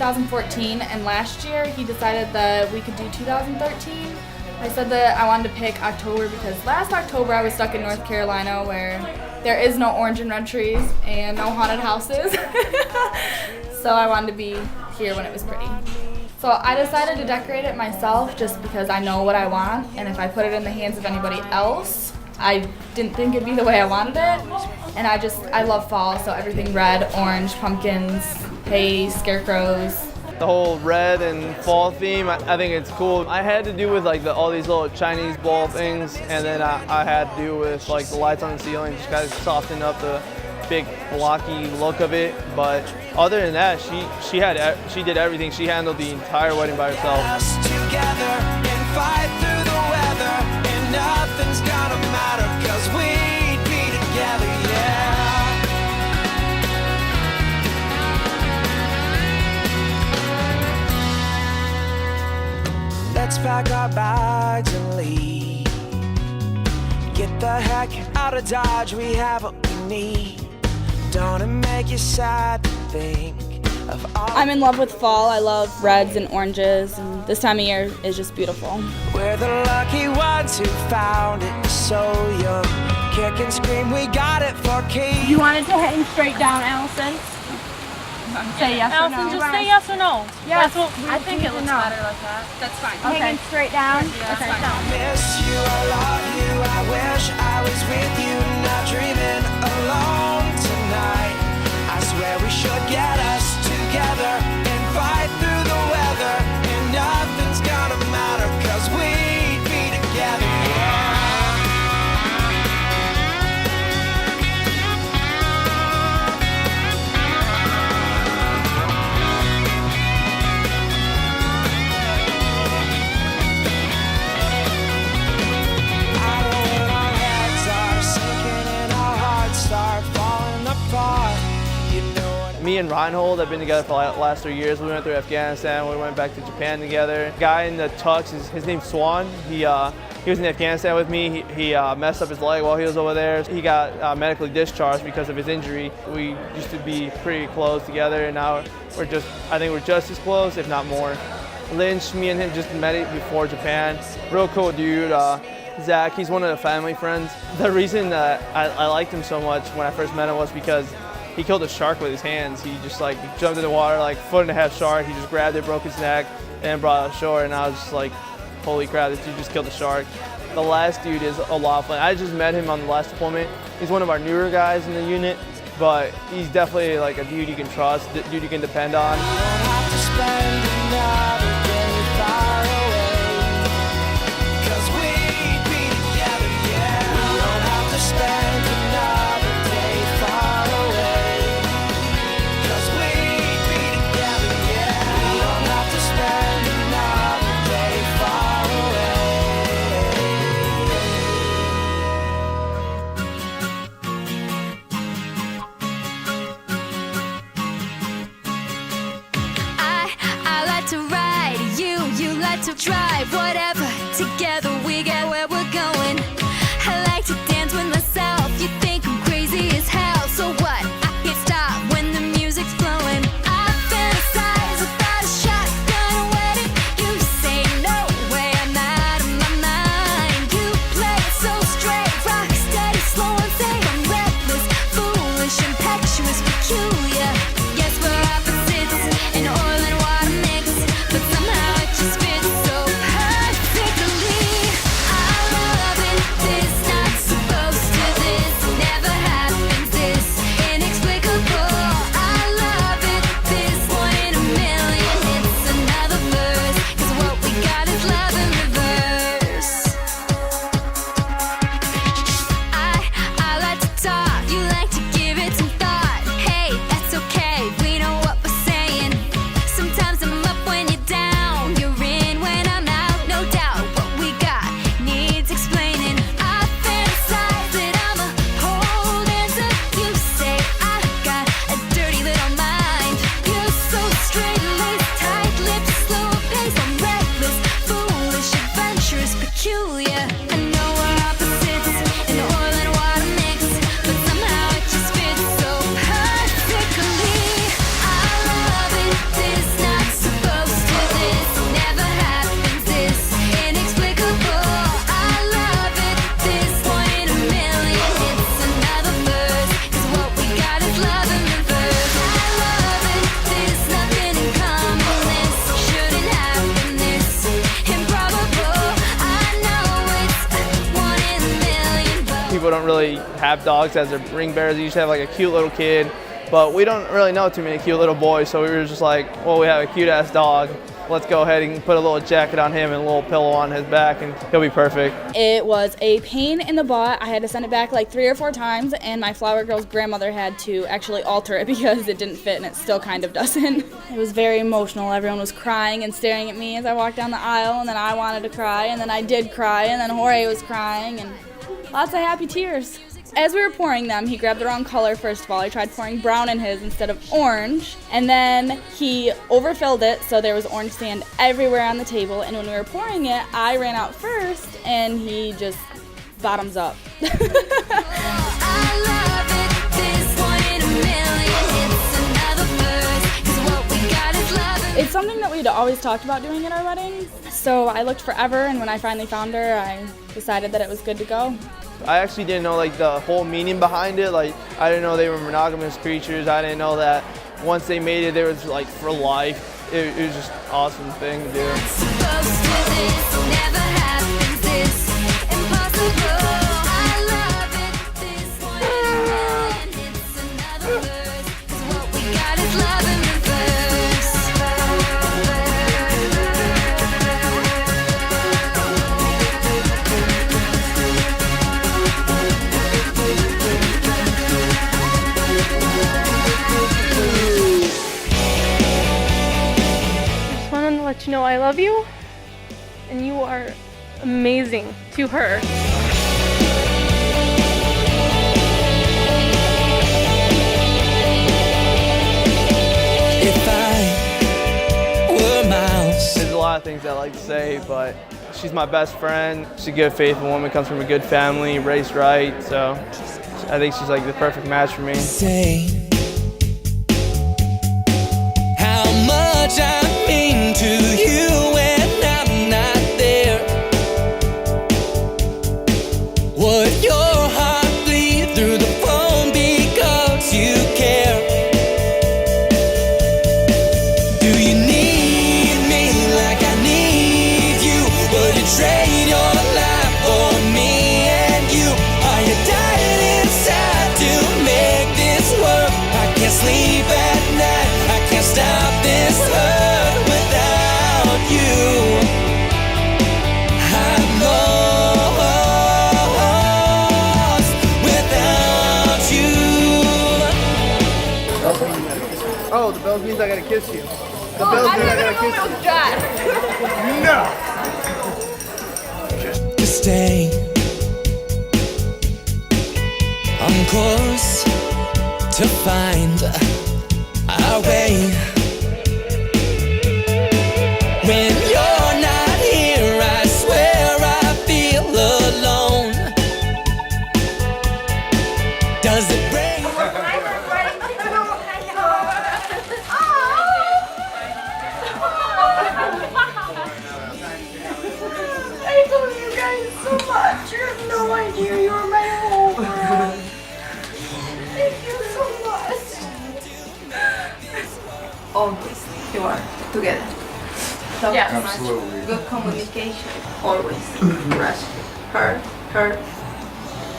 2014, and last year he decided that we could do 2013. I said that I wanted to pick October because last October I was stuck in North Carolina where there is no orange and red trees and no haunted houses. So I wanted to be here when it was pretty. So I decided to decorate it myself just because I know what I want, and if I put it in the hands of anybody else, I didn't think it'd be the way I wanted it. And I love fall, so everything red, orange, pumpkins, hay, scarecrows. The whole red and fall theme, I think it's cool. I had to do with like all these little Chinese ball things, and then I had to do with like the lights on the ceiling, just kind of soften up the big blocky look of it. But other than that, she did everything. She handled the entire wedding by herself. Together and fight through the weather, and nothing's gonna matter 'cause we'd be together, yeah. Let's pack our bags and leave. Get the heck out of Dodge, we have what we need. Don't it make you sad to think of all I'm in love with fall. I love reds and oranges, and this time of year is just beautiful. We're the lucky ones who found it so young. Kick and scream, we got it for keys. You wanted to hang straight down, Allison? Say yes or no. Allison, just say yes or no. Yes. I think it looks better like that. That's fine. Okay. Hanging straight down? Yeah, okay. that's fine. I miss you, I love you, I wish I was with you, not dreaming alone tonight. I swear we should get us together and fight through the weather, and nothing's gonna matter 'cause we'd be together, yeah. Me and Reinhold have been together for the last 3 years. We went through Afghanistan, we went back to Japan together. The guy in the tux, his name's Swan. He was in Afghanistan with me. He messed up his leg while he was over there. He got medically discharged because of his injury. We used to be pretty close together, and now I think we're just as close, if not more. Lynch, me and him just met before Japan. Real cool dude. Zach, he's one of the family friends. The reason that I liked him so much when I first met him was because he killed a shark with his hands. He just jumped in the water, 1.5 foot shark. He just grabbed it, broke his neck, and brought it ashore. And I was just like, holy crap, this dude just killed a shark. The last dude is a lot of fun. I just met him on the last deployment. He's one of our newer guys in the unit, but he's definitely like a dude you can trust, a dude you can depend on. You don't have to spend another day far away, 'cause we'd be together, yeah. We don't have to spend another day far away, 'cause we'd be together, yeah. We don't have to spend another day far I like to ride, you like to drive, whatever, together we get where we're going. I like to dance with myself, you think I'm crazy as hell, so what? I can't stop when the music's flowing. I fantasize about a shotgun wedding. You say no way, I'm out of my mind. You play it so straight, rock steady, slow and safe. I'm reckless, foolish, impetuous, peculiar. Yes, we're opposites, an oil and water mix, but somehow it just fits so perfectly. I love it, this not supposed to, this never happens, this inexplicable. I love it, this one in a million, it's another verse, 'cause what we got is love in reverse. I like to talk, you like to give it some thought. Hey, that's okay, we know what we're saying. Sometimes I'm up when you're down, you're in when I'm out, no doubt. What we got needs explaining. I fantasize that I'm a pole dancer. You say I got a dirty little mind. You're so straight laced, tight lips, slow pace. I'm reckless, foolish, don't really have dogs as their ring bearers. They usually have like a cute little kid, but we don't really know too many cute little boys, so we were just like, well, we have a cute ass dog. Let's go ahead and put a little jacket on him and a little pillow on his back, and he'll be perfect. It was a pain in the butt. I had to send it back like 3 or 4 times, and my flower girl's grandmother had to actually alter it because it didn't fit, and it still kind of doesn't. It was very emotional. Everyone was crying and staring at me as I walked down the aisle, and then I wanted to cry, and then I did cry, and then Jorge was crying, and lots of happy tears. As we were pouring them, he grabbed the wrong color first of all. He tried pouring brown in his instead of orange, and then he overfilled it, so there was orange sand everywhere on the table, and when we were pouring it, I ran out first, and he just bottoms up. It's something that we'd always talked about doing at our wedding, so I looked forever, and when I finally found her, I decided that it was good to go. I actually didn't know like the whole meaning behind it. Like I didn't know they were monogamous creatures. I didn't know that once they made it, was like for life. It was just an awesome thing to do. Let you know I love you, and you are amazing to her. If I were Miles. There's a lot of things I like to say, but she's my best friend. She's a good, faithful woman, comes from a good family, raised right, so I think she's like the perfect match for me. Say how much I mean to you when I'm not there. Would your heart bleed through the phone because you care? Do you need me like I need you? Would you trade your life for me and you? Are you dying inside to make this work? I can't sleep at night, I can't stop this hurt without you. I'm lost without you. Oh, the bells means I gotta kiss you. The bells means I gotta kiss you. To stay on course to find our way. When you're not here, I swear I feel alone. Does it break? I love you guys so much. You have no idea. You're my whole world. Thank you so much. Always you are together. Talk much. Good communication. Always. Rush. Her,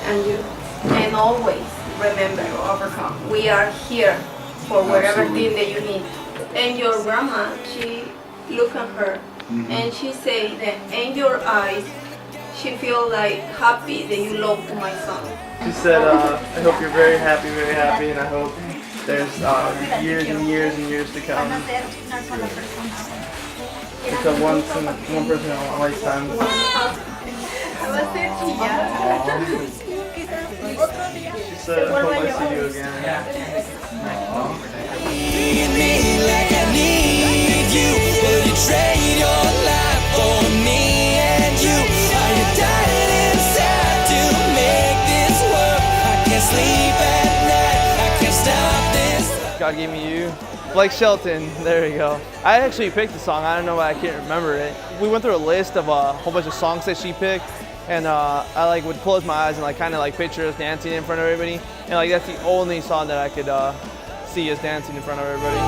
and you. And always remember to overcome. We are here for whatever thing that you need. And your grandma, she look at her and she say that in your eyes, she feel like happy that you love to my son. She said, I hope you're very happy, and I hope there's years and years and years to come. It's a one person in a lifetime. She said, I hope I see you again. Need me like I need you. Will you trade your life for me and you? Are you dying inside to make this work? I can't sleep at night, I can't stop this. God gave me you. Blake Shelton, there you go. I actually picked the song, I don't know why I can't remember it. We went through a list of a whole bunch of songs that she picked, and I like would close my eyes and like kind of like picture us dancing in front of everybody, and like that's the only song that I could see us dancing in front of everybody.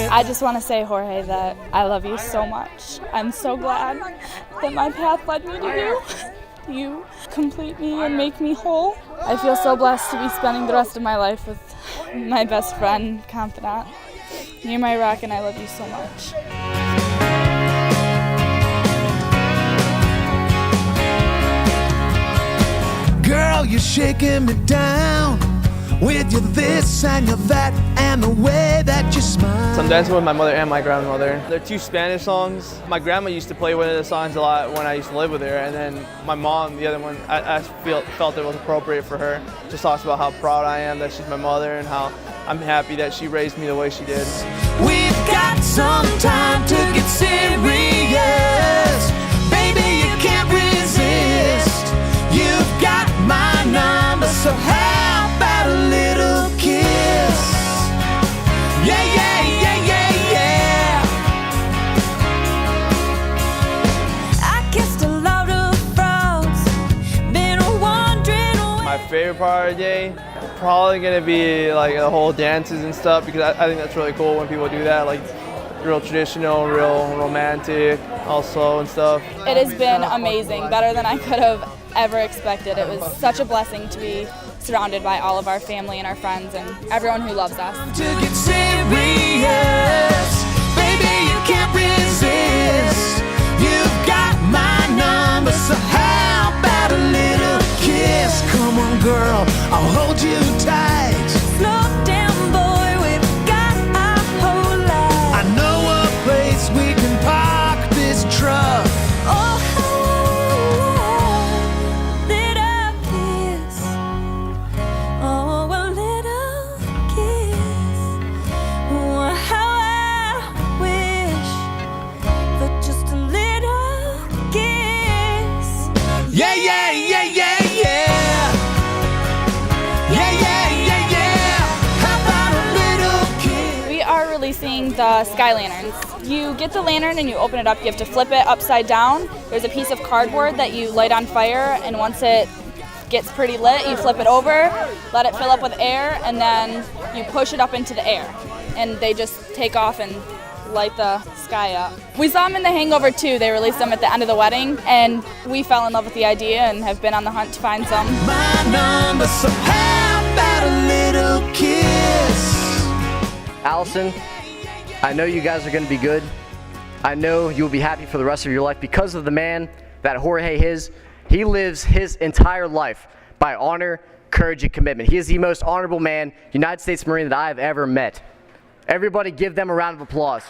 I just want to say, Jorge, that I love you so much. I'm so glad that my path led me to you. You complete me and make me whole. I feel so blessed to be spending the rest of my life with my best friend, confidant. You're my rock and I love you so much. Girl, you're shaking me down with your this and your that and the way that you smile. So I'm dancing with my mother and my grandmother. They're two Spanish songs. My grandma used to play one of the songs a lot when I used to live with her, and then my mom, the other one, I felt it was appropriate for her. Just talks about how proud I am that she's my mother and how I'm happy that she raised me the way she did. We've got some time to get serious. Baby, you can't resist. You've got my number, so how about a little kiss? Yeah, yeah, yeah, yeah, yeah. I kissed a lot of frogs, been wandering away. My favorite part of the day, probably gonna be like the whole dances and stuff, because I think that's really cool when people do that, like real traditional, real romantic also and stuff. It has been amazing, better than I could have ever expected. It was such a blessing to be surrounded by all of our family and our friends and everyone who loves us. To get serious, baby, you can't resist. You've got my number, so how about a little kiss? Come on, girl, I'll hold you tight. Slow down, boy, we've got our whole life. I know a place we can park this truck. Oh, how little kiss. Oh, a little kiss. Oh, how I wish for just a little kiss. Yeah, yeah, yeah, yeah, yeah. Yeah, yeah, yeah, yeah. How about a little kiss? We are releasing the sky lanterns. You get the lantern and you open it up. You have to flip it upside down. There's a piece of cardboard that you light on fire, and once it gets pretty lit, you flip it over, let it fill up with air, and then you push it up into the air. And they just take off and light the sky up. We saw them in The Hangover 2. They released them at the end of the wedding, and we fell in love with the idea and have been on the hunt to find some. My number, so how about a little kiss? Allison, I know you guys are going to be good. I know you'll be happy for the rest of your life because of the man that Jorge is. He lives his entire life by honor, courage, and commitment. He is the most honorable man, United States Marine, that I have ever met. Everybody give them a round of applause.